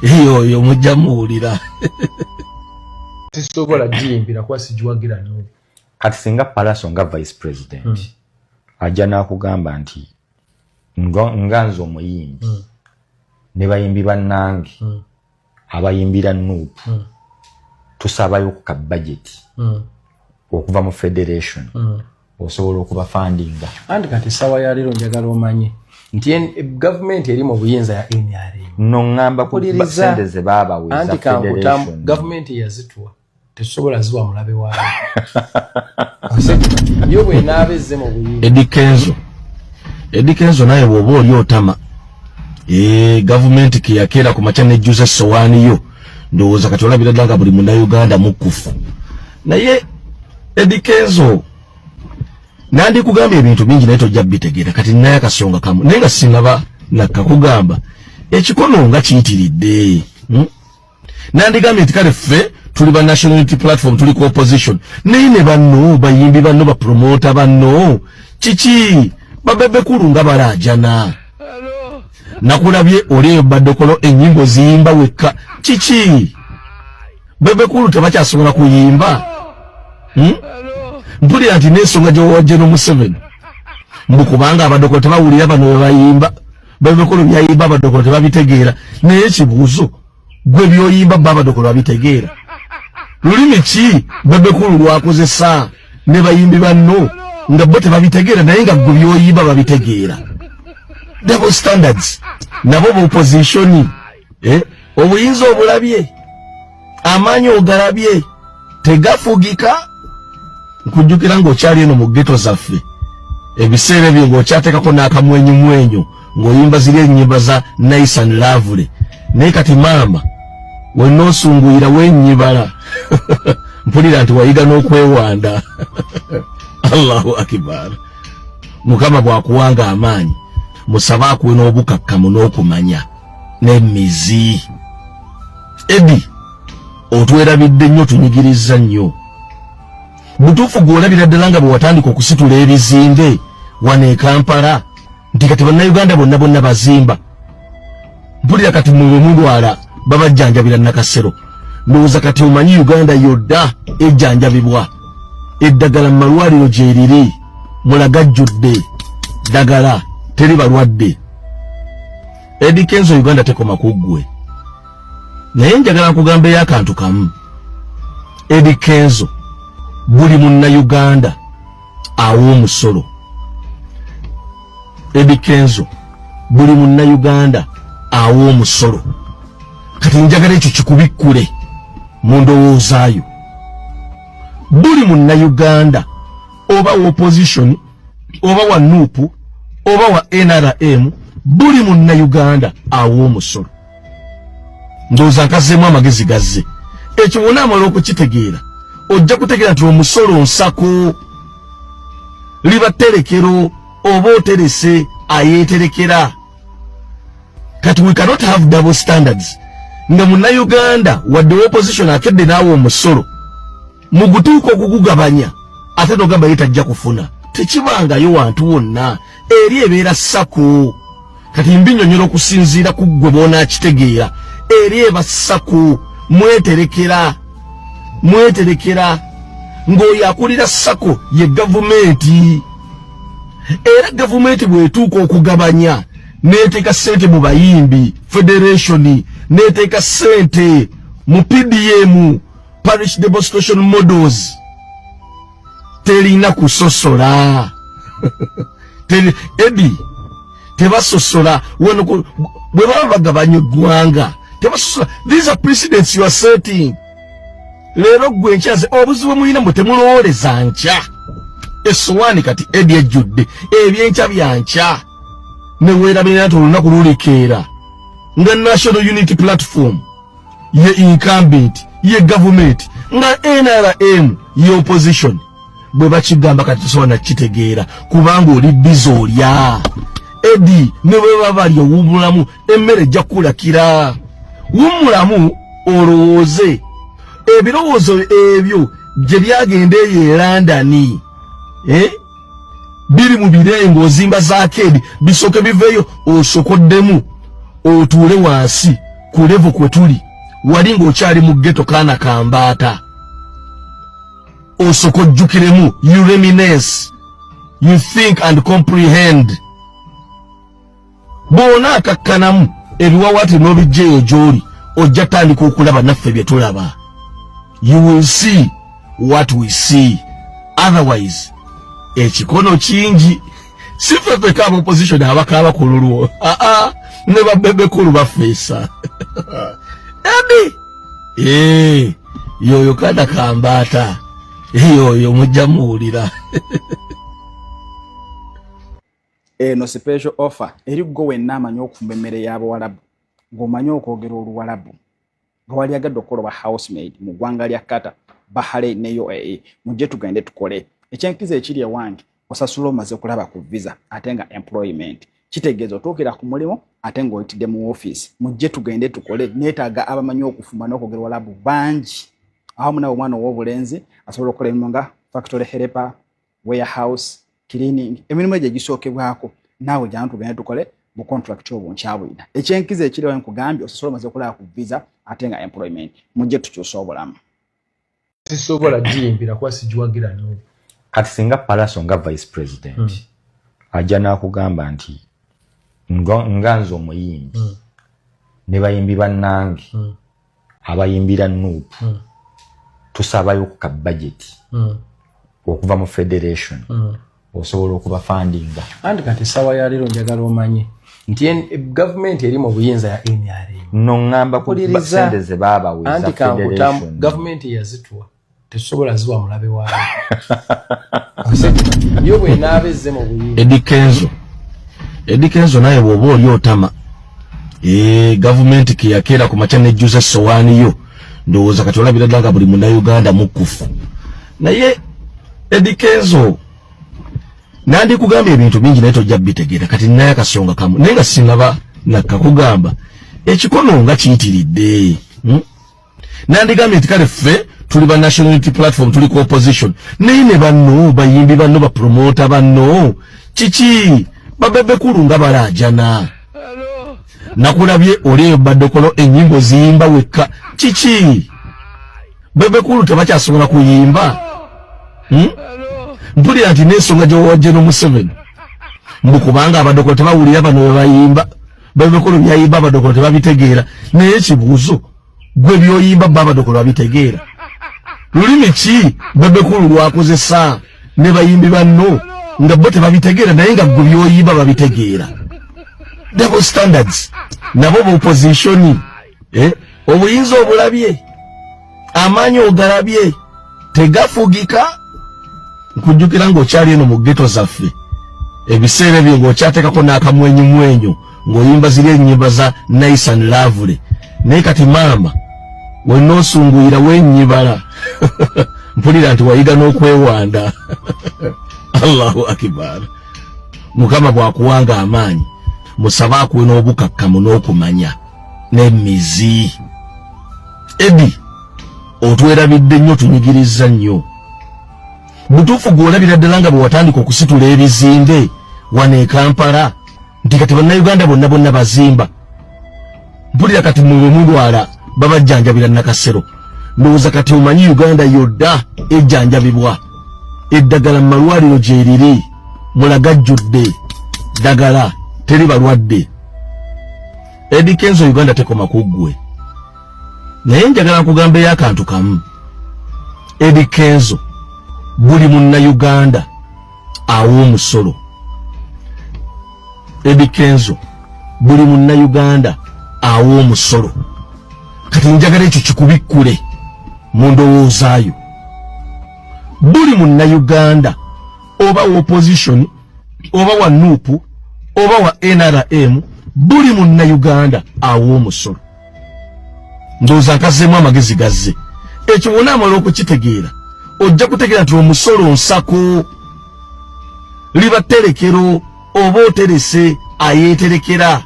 Yo mujja muwulira. Tisobola jimbira kwa sijuwagira no. Kati singa Palaso nga vice president ajja nakugamba nti nganzo omuyimbi ne bayimbi bannange abayimbira Nuupu tusabayo ku budget okuva mu federation osobola okuba funding andi kati sawa ya lero njagala omanye nti government eri mu buyinza ya NRM no ngamba ku sente ze baba we andi federation government yazitwa tesobola ziwa mulabe wayo yo bwe nabezze mu buyinza Edikenzo naye bwoba oli otama government kiyakera ku macha nejjuza sowani yo ndowooza kati olabira ddanga buli munda Uganda mukufu naye Edikenzo nandi kugamba ebintu bingi naye tojja bitegeera kati naye akasonga kamu naye nga sinaba nakakugamba ekikono nga kiyitiridde nandi gambye nti kale ffe tuli ba National Unity Platform tuli ku opposition naye ne banno bayimbi banno bapromota banno kiki babebe kulu nga balajana nakulabye olieyo badokolo enyimbo ziyimba wekka kiki bebe kulu tebakyasobola kuyimba mpulira nti n'ensonga gy'owajjeno Museveni mbukubanga abadokolo tebawulira bano bebayimba bebe kulu byayimba abadokolo tebabitegeera naye ekibuuzo gwe byoyimba abadokolo babitegeera lulimi ki bebe kulu lwakozesa ne bayimbi banno nga bo tebabitegeera naye nga gwe byoyimba babitegeera double standards nabo mu opposition obuyinza obulabye amaanyi ogalabye tegafugika nkujjukira ng'okyali eno mu ghetto zaffe ebiseera ebyo ng'okyateekako n'akamwenyumwenyu ng'oyimba ziri ennyimba za nice and lovely naye kati maama wenoosunguira wenyibala mpulira nti wayiga n'okwewanda Allahu akbar Mukama bwakuwanga amaanyi musaba akuwe n'obukakkamu n'okumanya n'emizi Edi otwerabidde nnyo tunyigiriza nnyo butuufu gw'olabira ddala nga bwe watandika okusitula ebizimbe wano e Kampala nti kati bannayuganda bonna bazimba mpulira kati mwe mulwala babajjanjabira Nakasero ndowooza kati omanyi Uganda yodda ejjanjabibwa eddagala mu malwaliro gyeriri mulagajjudde ddagala teri balwadde Edikenzo Uganda tekoma kuggwe naye njagala nkugambeyo akantu kamu Edikenzo buli munnayuganda aw'omusolo Edikenzo buli munnayuganda aw'omusolo kati njagala ekyo kikubikkule mu ndowoozaayo buli munnayuganda oba wa opposition oba wa Nuupu oba wa NRM buli munnayuganda aw'omusolo ndowooza nkazeemu amagezi gazze ekyo wona amala okukitegeera ojja kutegeera nti omusolo nsako liba tterekero oba oterese ayeeterekera kati we cannot have double standards nga munnayuganda wadde opposition akedde naawe omusolo mu gutuuka okugugabanya ate nogamba ye tajja kufuna tekibangayo wantu wonna eri ebeera ssako kati mbinyonyola okusinziira ku ggwe bonaakitegeera eri eba ssako mweterekera ng'oyo akulira ssako ye gavumenti era gavumenti bw'etuuka okugabanya neeteeka ssente mu bayimbi federation neeteeka ssente mu PDM parish demonstration models terina kusosola Edi tebasosola wano bwe baba bagabanya eggwanga tebasosola these are precedents you are setting leero gwe nkyaze obuzibu mulina mwe temulowooleza nkya essowaani kati Edi ejjudde ebyenkya byankya ne weerabira nti olunaku lulikeera nga National Unity Platform ye incumbent ye government nga NRM ye opposition bwe bakigamba kati tosobola nakitegeera kubanga oli bizi olya Edi ne bwe baba bali owummulamu emmere ejja kulakira wummulamu olowooze ebirowoozo ebyo gye byagenda eyo e London biri mu birengo ozimba za kedi bisooke biveeyo osokoddemu otuule wansi ku level kwe tuli wali ng'okyali mu ghetto kaana kambaata osokojjukiremu you reminisce you think and comprehend bona akakkanamu ebiwawaate n'obijjeeyo gy'oli ojja tandika okulaba naffe bye tulaba you will see what we see otherwise ekikono kingi sifefe kaba opposition abakaaba ku lulwo ne babebekulu bafeesa edi yoyo kaana kambaata yoyo mujja muwulira eno special offer eri gwe wenna amanyi okufumba emmere y'Abawarabu ng'omanyi okwogera Oluwarabu nga wali agadde okukola housemaid mu ggwanga lya Qatar, Bahrain ne UAE mujje tugende tukole ekyenkiza ekiri ewange osasula omaze okulaba ku visa ate nga employment kitegeeza otuukira ku mulimu ate ng'oyitidde mu office mujje tugende tukole neetaaga abamanyi okufumba n'okwogera Oluwarabu bangi awamu nawe omwana ow'obulenzi asobola okukola emirimu nga factory helper, warehouse, cleaning, emirimu egyo egisookebwako naawe gyana tugende tukole bu contract obunkyabwina ekyenkiza ekiriwo nkugambye osasula omaze okulaba ku visa ate nga employment mujje tukyusa obulamu sisobola giyimbira kuba sigiwagira n'obu kati singa Palaso nga vice president ajja n'akugamba nti nga nze omuyimbi ne bayimbi bannange abayimbira Nuupu tusabayo ku kabajeti okuva mu federation osobola okuba fundinga andi kati sawa ya leero njagala omanye nti government eri mu buyinza ya NRM no ngamba ku sente ze baba weza anti federation government yazitwa tesobola ziwa mulabe waayo yo bwe nabezze mu buyinza edikenzo naye bwoba oli otama government kiyakera ku macha nejjuza sowaani yo ndowooza kati olabira ddanga buli munnayuganda mukufu naye edikenzo nandi kugamba ebintu bingi naye tojja bitegeera kati naye akasonga kamu naye nga sinaba nakakugamba ekikono nga kiyitiridde nandi gambye nti kale ffe tuli ba national unity platform tuli ku opposition naye ne banno bayimbi banno bapromota banno kiki babebekulu nga balaajana nakulabye olieyo baddokolo ennyimbo ziyimba wekka kiki bebekulu tebakyasobola kuyimba mpulira nti n'ensonga gy'owajje n'Museveni mbukubanga abaddokolo tebawulira bano bwe bayimba bebekulu byayimba abaddokolo tebabitegeera naye ekibuuzo gwe byoyimba bba abaddokolo babitegeera lulimi ki bebekulu lwakozesa ne bayimbi banno nga bo tebabitegeera naye nga gwe byoyimba babitegeera double standards nabo mu opposition obuyinza obulabye amaanyi ogalabye tegafugika nkujjukira ng'okyali eno mu ghetto zaffe ebiseera ebyo ng'okyateekako n'akamwenyumwenyu ng'oyimba ziri ennyimba za nice and lovely naye kati maama wenoosunguira wenyibala mpulira nti wayiga n'okwewanda Allahu akbar mukama bwakuwanga amaanyi musaba akuwe n'obukakkamu n'okumanya n'emizi edi otwerabidde nnyo tunyigiriza nnyo butuufu gw'olabira ddala nga bwe watandika okusitula ebizimbe wano e Kampala nti kati bannayuganda bonna bonna bazimba mpulira kati mwe mulwala babajjanjabira Nakasero ndowooza kati omanyi Uganda yodda ejjanjabibwa eddagala mu malwaliro gyeriri mulagajjudde ddagala teri balwadde edikenzo Uganda tekoma kuggwe naye njagala nkugambeyo akantu kamu edikenzo buli munnayuganda aw'omusolo edikenzo buli munnayuganda aw'omusolo kati njagala ekyo kikubikkule mu ndowoozaayo buli munnayuganda oba wa opposition oba wa Nuupu oba wa NRM buli munnayuganda aw'omusolo ndowooza nkazeemu amagezi gazze ekyo wona amala okukitegeera ojja kutegeera nti omusolo nsako liba tterekero oba oterese ayeeterekera